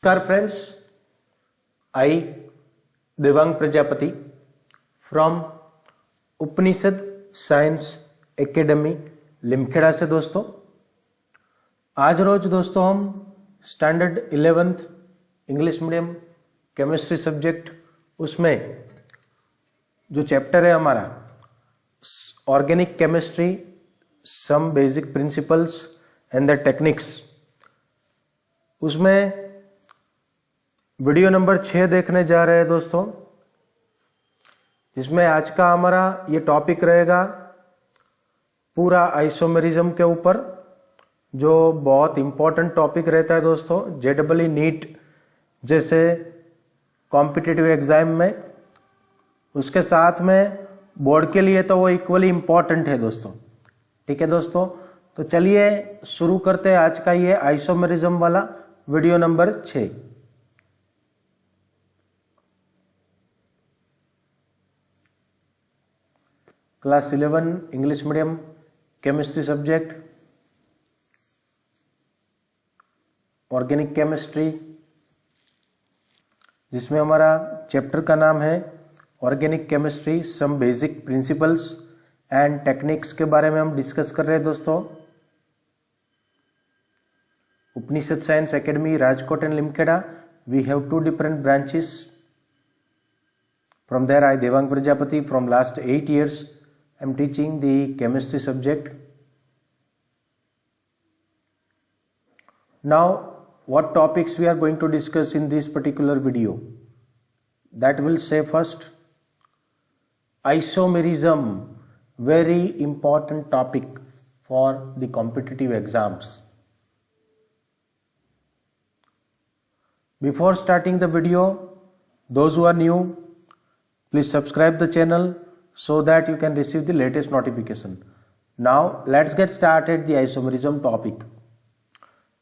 Namaskar friends, I Devang Prajapati from Upanishad science academy Limkheda से दोस्तों आज रोज दोस्तों हम standard 11th English medium chemistry subject उसमें जो चैप्टर है हमारा organic chemistry some basic principles and the techniques उसमें वीडियो नंबर 6 देखने जा रहे हैं दोस्तों, जिसमें आज का हमारा ये टॉपिक रहेगा पूरा आइसोमेरिज्म के ऊपर, जो बहुत इंपॉर्टेंट टॉपिक रहता है दोस्तों जेडबल नीट जैसे कॉम्पिटिटिव एग्जाम में। उसके साथ में बोर्ड के लिए तो वो इक्वली इंपॉर्टेंट है दोस्तों। ठीक है दोस्तों, तो चलिए शुरू करते हैं आज का ये आइसोमेरिज्म वाला video number 6। Class 11 English medium chemistry subject organic chemistry, जिसमें हमारा चैप्टर का नाम है organic chemistry some basic principles and techniques के बारे में हम डिस्कस कर रहे हैं दोस्तों। Upanishad science academy Rajkot and Limkheda, we have 2 different branches. From there I Devang Prajapati from last 8 years I am teaching the chemistry subject. Now what topics we are going to discuss in this particular video? That will say first isomerism, very important topic for the competitive exams. Before starting the video, those who are new, please subscribe the channel so that you can receive the latest notification. Now let's get started the isomerism topic.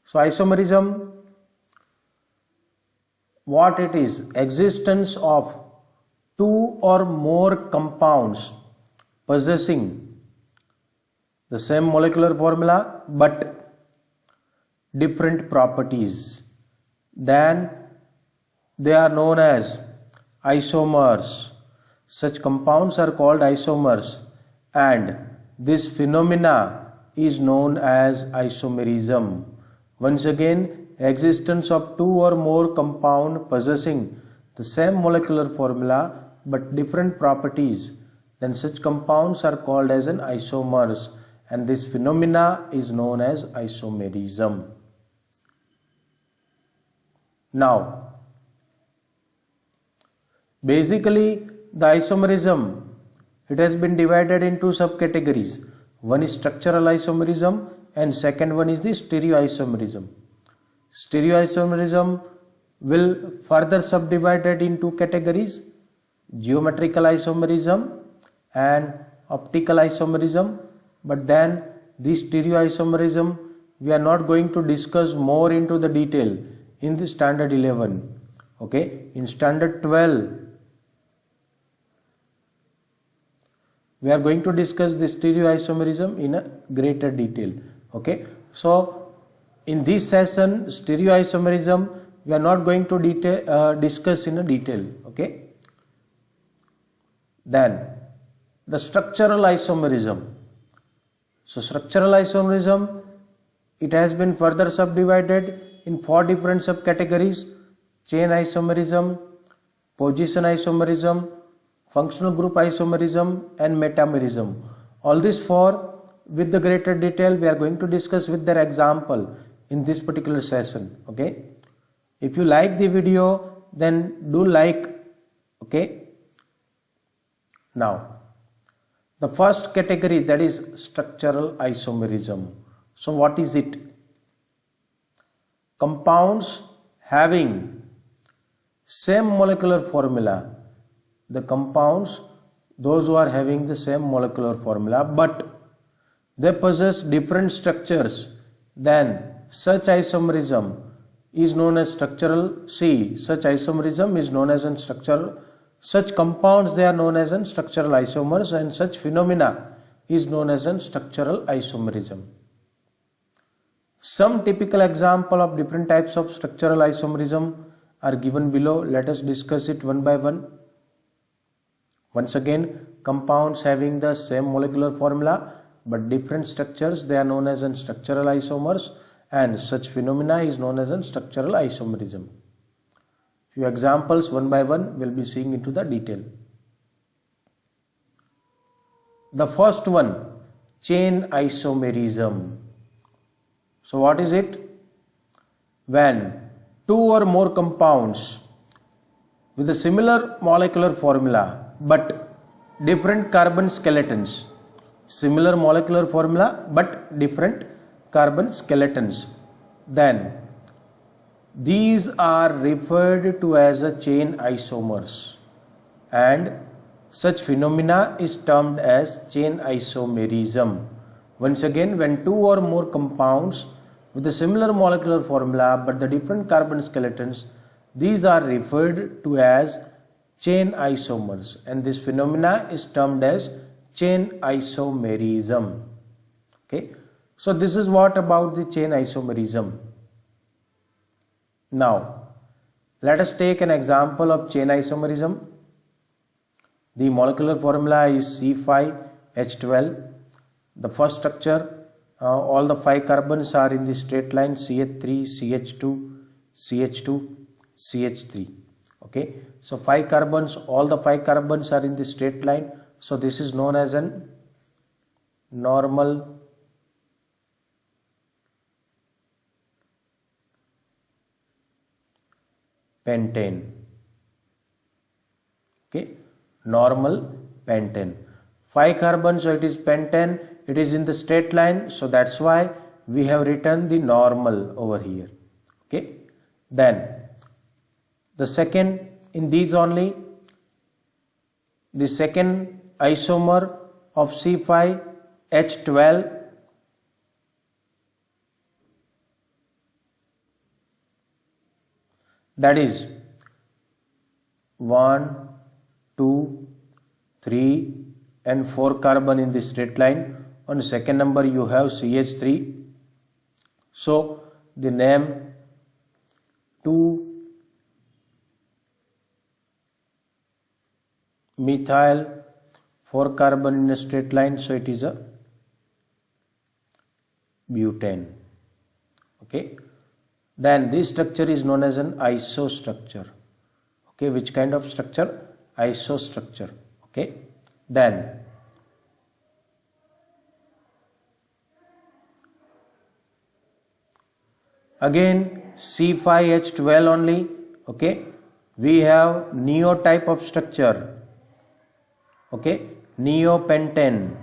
So isomerism, what it is? Existence of 2 or more compounds possessing the same molecular formula but different properties. Then they are known as isomers. Such compounds are called isomers, and this phenomena is known as isomerism. Once again, existence of 2 or more compound possessing the same molecular formula but different properties, then such compounds are called as an isomers, and this phenomena is known as isomerism. Now, basically the isomerism, it has been divided into subcategories. One is structural isomerism and second one is the stereoisomerism. Stereoisomerism will further subdivided into categories: geometrical isomerism and optical isomerism. But then this stereoisomerism we are not going to discuss more into the detail in the standard 11. Okay, in standard 12 we are going to discuss the stereoisomerism in a greater detail. Okay, so in this session stereoisomerism we are not going to discuss in a detail. Okay, then the structural isomerism. So structural isomerism, it has been further subdivided in 4 different subcategories: chain isomerism, position isomerism, functional group isomerism and metamerism. All these 4 with the greater detail we are going to discuss with their example in this particular session. Okay, if you like the video then do like. Okay, now the first category, that is structural isomerism. So what is it? Compounds having same molecular formula, the compounds, those who are having the same molecular formula but they possess different structures, then such isomerism is known as structural. Such isomerism is known as an structural. Such compounds, they are known as an structural isomers, and such phenomena is known as an structural isomerism. Some typical example of different types of structural isomerism are given below. Let us discuss it one by one. Once again, compounds having the same molecular formula but different structures, they are known as structural isomers, and such phenomena is known as structural isomerism. Few examples one by one we'll be seeing into the detail. The first one, chain isomerism. So what is it? When two or more compounds with a similar molecular formula but different carbon skeletons, similar molecular formula but different carbon skeletons, then these are referred to as a chain isomers, and such phenomena is termed as chain isomerism. Once again, when two or more compounds with a similar molecular formula but the different carbon skeletons, these are referred to as chain isomers, and this phenomena is termed as chain isomerism. Okay, so this is what about the chain isomerism. Now let us take an example of chain isomerism. The molecular formula is C5H12. The first structure, all the 5 carbons are in the straight line, CH3, CH2, CH2, CH3. Okay, so 5 carbons, all the 5 carbons are in the straight line. So this is known as an normal pentane. Okay, normal pentane. 5 carbons, so it is pentane, it is in the straight line, so that's why we have written the normal over here. Okay, then the second, in these only, the second isomer of C5H12, that is 1, 2, 3 and 4 carbon in the straight line. On second number you have CH3. So the name 2-methyl 4 carbon in a straight line, so it is a butane. Okay, then this structure is known as an isostructure. Okay, which kind of structure? Isostructure. Okay, then again C5H12 only. Okay, we have neo type of structure. Okay, neopentane.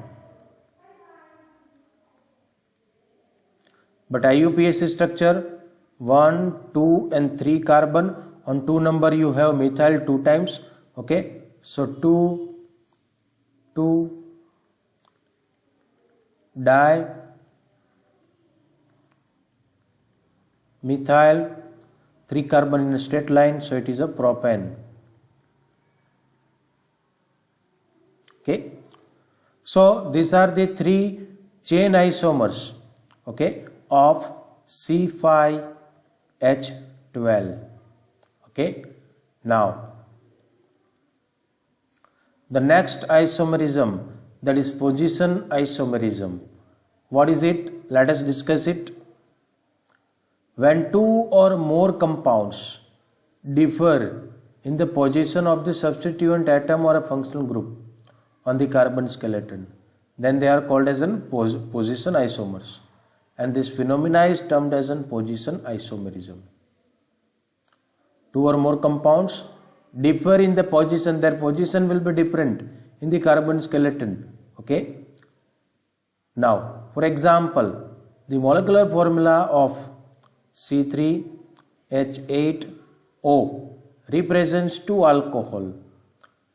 But IUPAC structure 1, 2 and 3 carbon. On 2 number you have methyl 2 times. Okay, so 2 di methyl 3 carbon in a straight line, so it is a propane. Okay, so these are the 3 chain isomers, okay, of C5H12. Okay, now the next isomerism, that is position isomerism. What is it? Let us discuss it. When 2 or more compounds differ in the position of the substituent atom or a functional group on the carbon skeleton, then they are called as position isomers, and this phenomena is termed as position isomerism. 2 or more compounds differ in the position, their position will be different in the carbon skeleton. Okay, now for example, the molecular formula of C3H8O represents 2 alcohol.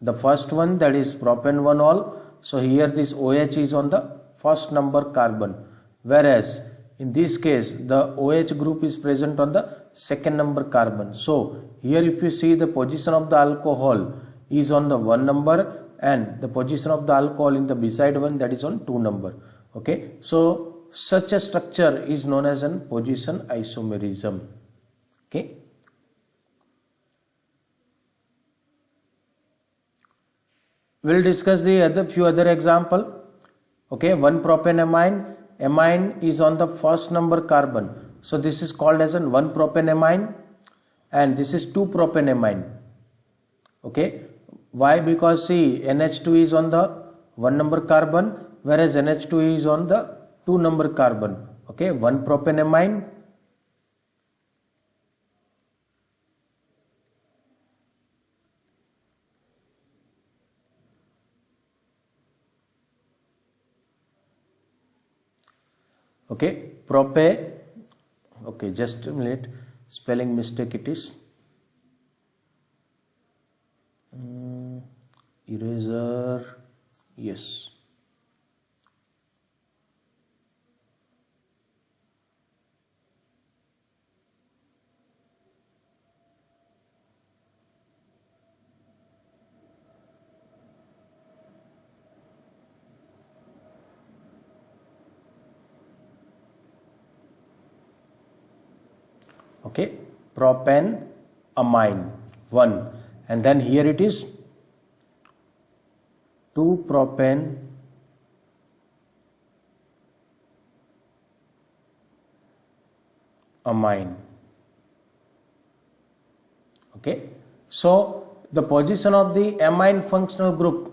The first one, that is propan 1-ol. So here this OH is on the first number carbon, whereas in this case the OH group is present on the second number carbon. So here if you see, the position of the alcohol is on the 1 number and the position of the alcohol in the beside one, that is on 2 number. Okay, so such a structure is known as an position isomerism. Okay. We'll discuss the few other example. Okay, 1 propanamine. Amine is on the first number carbon. So this is called as an 1 propanamine, and this is 2 propanamine. Okay. Why? Because see, NH2 is on the 1 number carbon, whereas NH2 is on the 2 number carbon. Okay, 1 propanamine. Okay, okay, just a minute, spelling mistake it is. Eraser, yes. Okay, propanamine 1, and then here it is 2 propanamine. Okay, so the position of the amine functional group,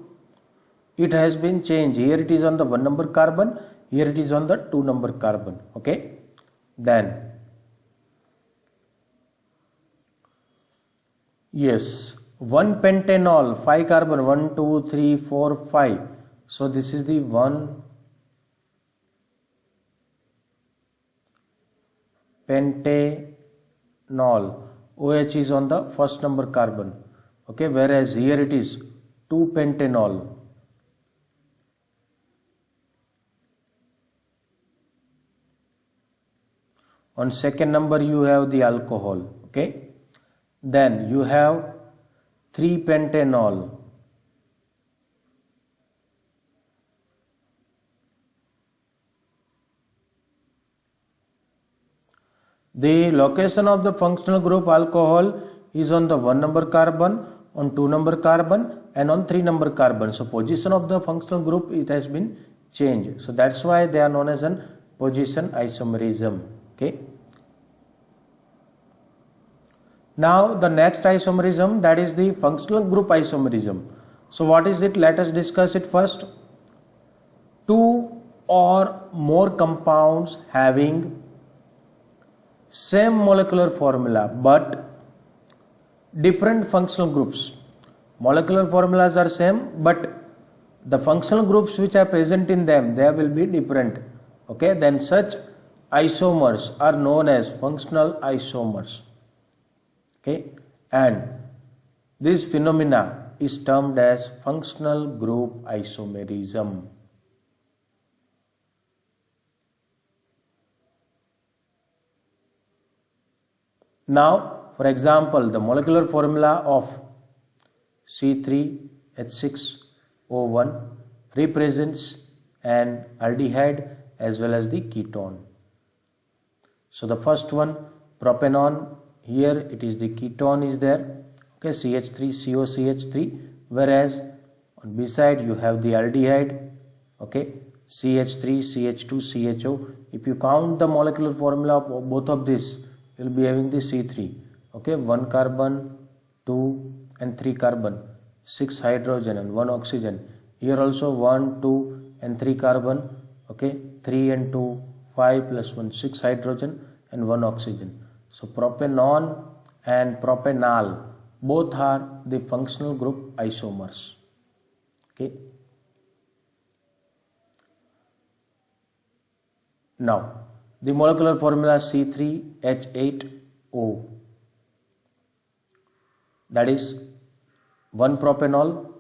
it has been changed. Here it is on the 1 number carbon, here it is on the 2 number carbon. Okay, then yes, 1 pentanol, 5 carbon, 1, 2, 3, 4, 5. So this is the 1 pentanol. OH is on the first number carbon. Okay, whereas here it is 2 pentanol. On second number you have the alcohol. Okay. Then you have 3 pentanol. The location of the functional group alcohol is on the 1 number carbon, on 2 number carbon, and on 3 number carbon. So position of the functional group, it has been changed. So that's why they are known as an position isomerism. Okay. Now the next isomerism, that is the functional group isomerism. So what is it? Let us discuss it first. 2 or more compounds having same molecular formula but different functional groups. Molecular formulas are same, but the functional groups which are present in them, they will be different. Okay, then such isomers are known as functional isomers. Okay, and this phenomena is termed as functional group isomerism. Now, for example, the molecular formula of C3H6O1 represents an aldehyde as well as the ketone. So the first one, propanone, here it is the ketone is there, okay, CH3COCH3, whereas on B side you have the aldehyde, okay, CH3CH2CHO. If you count the molecular formula of both of this, you will be having the C3, okay, 1 carbon, 2 and 3 carbon, 6 hydrogen and 1 oxygen. Here also 1, 2 and 3 carbon, okay, 3 and 2, 5 plus 1, 6 hydrogen and 1 oxygen. So propanone and propanal both are the functional group isomers. Okay. Now the molecular formula C3H8O, that is 1 propanol,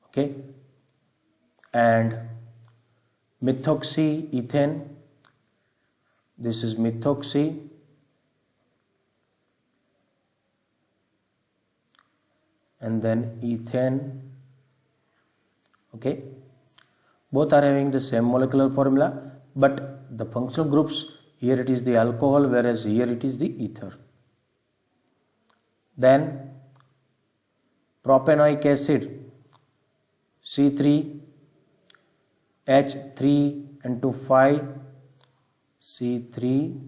okay, and methoxyethane, this is methoxy, and then ethane. Okay, both are having the same molecular formula, but the functional groups, here it is the alcohol, whereas here it is the ether. Then propanoic acid, C3 H3 and 2 5, C3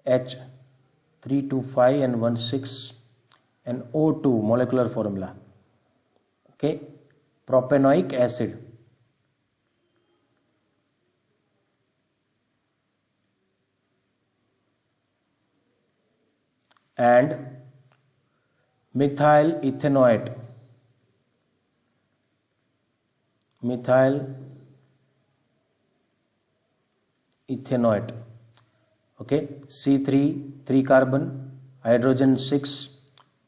H3 2 5 and 1 6, and O2 molecular formula. Okay, propanoic acid. And methyl ethanoate, okay, C3 3 carbon, hydrogen 6,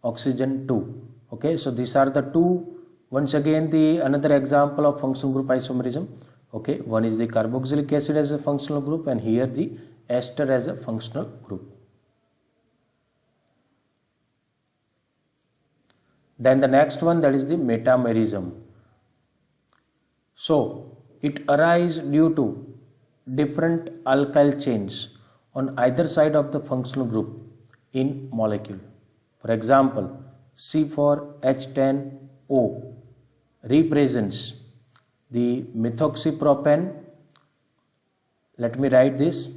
oxygen 2. Okay, so these are the two. Once again, the another example of functional group isomerism. Okay, one is the carboxylic acid as a functional group, and here the ester as a functional group. Then the next one, that is the metamerism. So it arises due to different alkyl chains on either side of the functional group in molecule. For example, C4H10O represents the methoxypropane. Let me write this.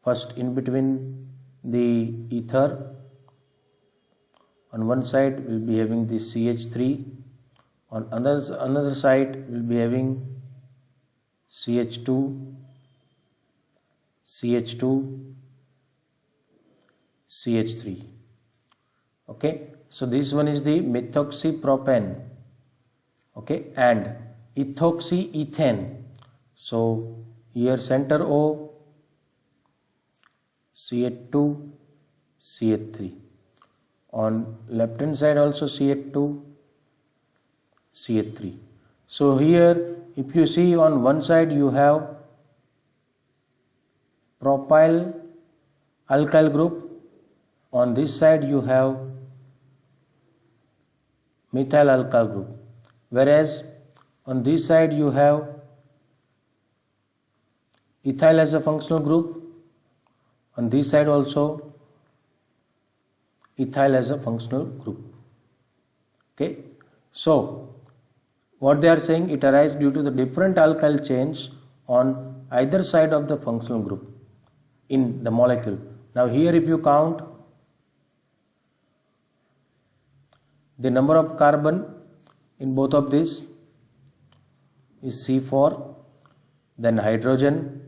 First, in between the ether, on one side we'll be having the CH3, on another side we'll be having CH2, CH3. Okay, so this one is the methoxypropane. Okay, and ethoxyethane. So here center O, CH2, CH3. On left hand side also CH2, CH3. So here if you see, on one side you have propyl alkyl group, on this side you have methyl alkyl group, whereas on this side you have ethyl as a functional group, on this side also ethyl as a functional group. Okay, so what they are saying, it arises due to the different alkyl chains on either side of the functional group in the molecule. Now here if you count the number of carbon in both of these is C4, then hydrogen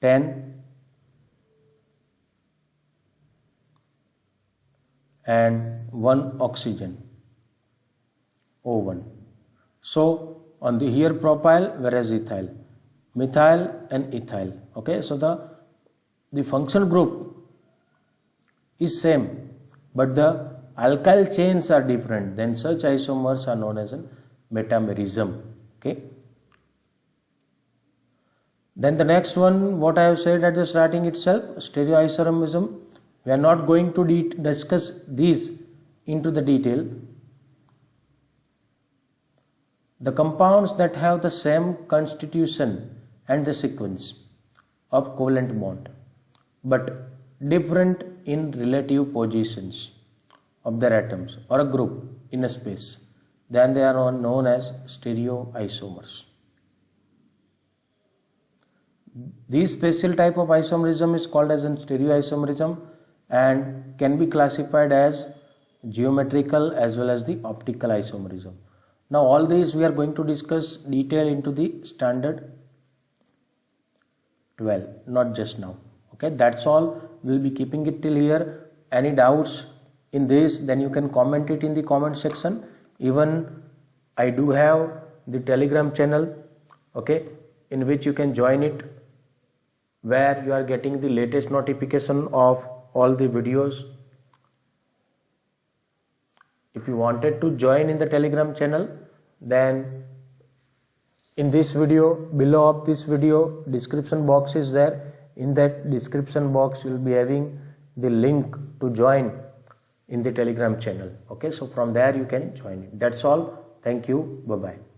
10, and 1 oxygen, O1. So on the here propyl, whereas ethyl, methyl and ethyl. Okay, so the functional group is same, but the alkyl chains are different. Then such isomers are known as a metamerism. Okay. Then the next one, what I have said at the starting itself, stereoisomerism. We are not going to discuss these into the detail. The compounds that have the same constitution and the sequence of covalent bond, but different in relative positions of their atoms or a group in a space, then they are known as stereoisomers. This special type of isomerism is called as a stereoisomerism and can be classified as geometrical as well as the optical isomerism. Now all these we are going to discuss detail into the standard 12, not just now. Okay, that's all. We'll be keeping it till here. Any doubts in this, then you can comment it in the comment section. Even I do have the Telegram channel, okay, in which you can join it, where you are getting the latest notification of all the videos. If you wanted to join in the Telegram channel, then in this video, below of this video, description box is there. In that description box you will be having the link to join in the Telegram channel. Okay, so from there you can join it. That's all. Thank you. Bye bye.